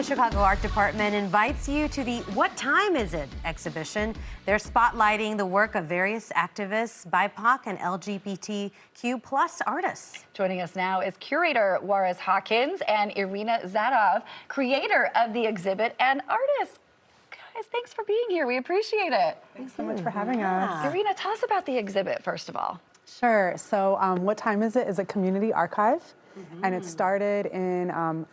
The Chicago Art Department invites you to the What Time Is It exhibition. They're spotlighting the work of various activists, BIPOC, and LGBTQ plus artists. Joining us now is curator Juarez Hawkins and Irina Zadov, creator of the exhibit and artist. Guys, thanks for being here. We appreciate it. Thanks so much for having us. Irina, tell us about the exhibit, first of all. Sure. So What Time Is It is a community archive, and it started in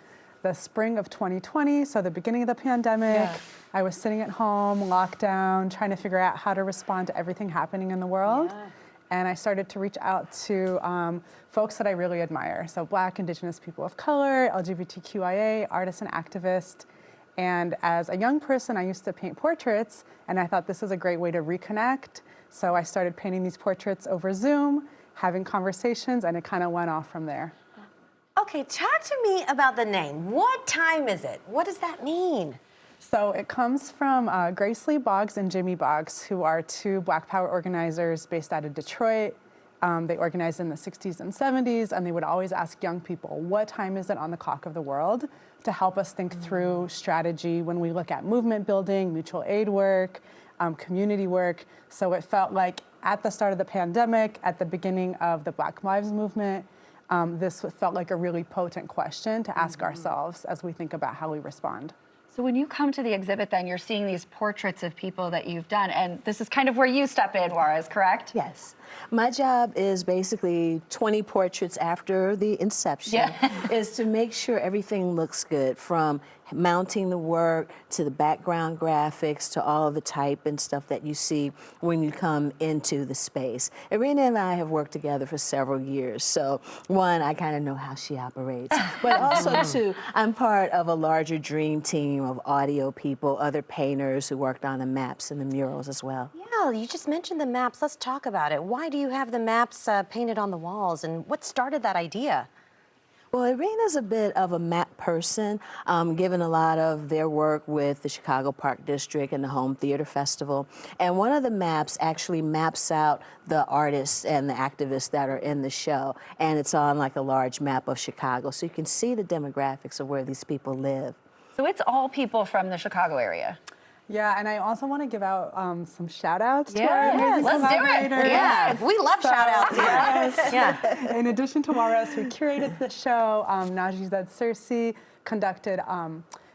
the spring of 2020, so the beginning of the pandemic. Yeah. I was sitting at home, locked down, trying to figure out how to respond to everything happening in the world. Yeah. And I started to reach out to folks that I really admire. So Black, Indigenous people of color, LGBTQIA, artists and activists. And as a young person, I used to paint portraits, and I thought this is a great way to reconnect. So I started painting these portraits over Zoom, having conversations, and it kind of went off from there. Okay, talk to me about the name. What time is it? What does that mean? So it comes from Grace Lee Boggs and Jimmy Boggs, who are two Black Power organizers based out of Detroit. They organized in the 60s and 70s, and they would always ask young people, what time is it on the clock of the world, to help us think through strategy when we look at movement building, mutual aid work, community work. So it felt like at the start of the pandemic, at the beginning of the Black Lives Movement, this felt like a really potent question to ask ourselves as we think about how we respond. So when you come to the exhibit, then you're seeing these portraits of people that you've done, and this is kind of where you step in, Juarez, correct? Yes. My job is basically 20 portraits after the inception, is to make sure everything looks good, from mounting the work to the background graphics to all of the type and stuff that you see when you come into the space. Irina and I have worked together for several years, so one, I kind of know how she operates, but also two, I'm part of a larger dream team of audio people, other painters who worked on the maps and the murals as well. Yeah, you just mentioned the maps. Let's talk about it. Why do you have the maps painted on the walls, and what started that idea? Well, Irina's a bit of a map person, given a lot of their work with the Chicago Park District and the Home Theater Festival. And one of the maps actually maps out the artists and the activists that are in the show. And it's on like a large map of Chicago, so you can see the demographics of where these people live. So it's all people from the Chicago area. Yeah, and I also want to give out some shout outs to our Yeah, amazing let's do it. collaborators. Yeah, we love shout outs here. Yeah. In addition to Juarez, who curated the show, Naji Zed Searcy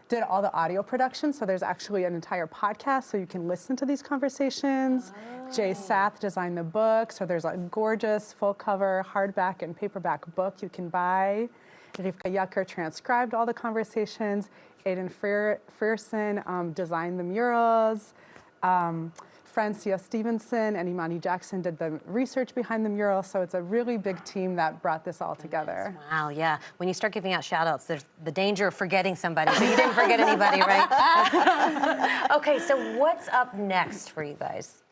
did all the audio production, so there's actually an entire podcast so you can listen to these conversations. Jay Sath designed the book, so there's a gorgeous full cover hardback and paperback book you can buy. Rivka Yucker transcribed all the conversations. Aiden Frierson designed the murals. Francia Stevenson and Imani Jackson did the research behind the mural, so it's a really big team that brought this all together. Wow, yeah. When you start giving out shout outs, there's the danger of forgetting somebody, but you didn't forget anybody, right? Okay, so what's up next for you guys?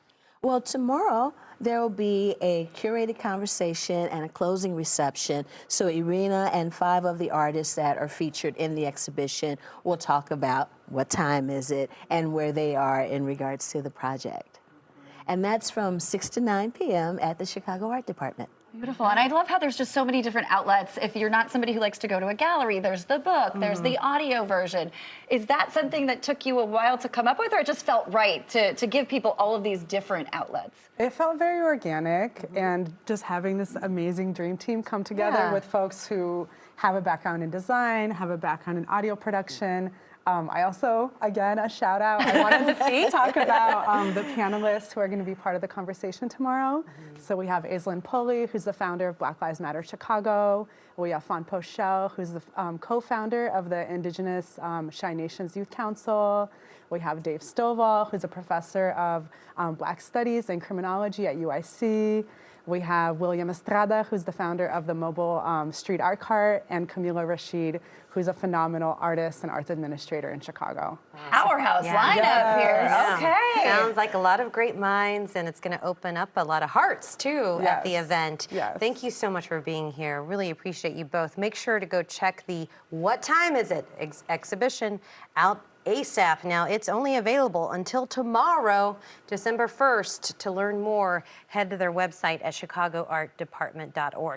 Well, tomorrow there will be a curated conversation and a closing reception. So Irina and 5 of the artists that are featured in the exhibition will talk about what time is it and where they are in regards to the project. And that's from 6 to 9 p.m. at the Chicago Art Department. Beautiful, and I love how there's just so many different outlets. If you're not somebody who likes to go to a gallery, there's the book, there's the audio version. Is that something that took you a while to come up with, or it just felt right to give people all of these different outlets? It felt very organic, and just having this amazing dream team come together with folks who have a background in design, have a background in audio production. I also, again, a shout out. I wanted to talk about the panelists who are going to be part of the conversation tomorrow. So we have Aislinn Pulley, who's the founder of Black Lives Matter Chicago. We have Fawn Pochel, who's the co-founder of the Indigenous Shy Nations Youth Council. We have Dave Stovall, who's a professor of Black Studies and Criminology at UIC. We have William Estrada, who's the founder of the Mobile Street Art Cart, and Camila Rashid, who's a phenomenal artist and arts administrator in Chicago. Powerhouse lineup here. Okay. Sounds like a lot of great minds, and it's going to open up a lot of hearts, too, at the event. Yes. Thank you so much for being here. Really appreciate you both. Make sure to go check the What Time Is It exhibition out ASAP. Now, it's only available until tomorrow, December 1st. To learn more, head to their website at chicagoartdepartment.org.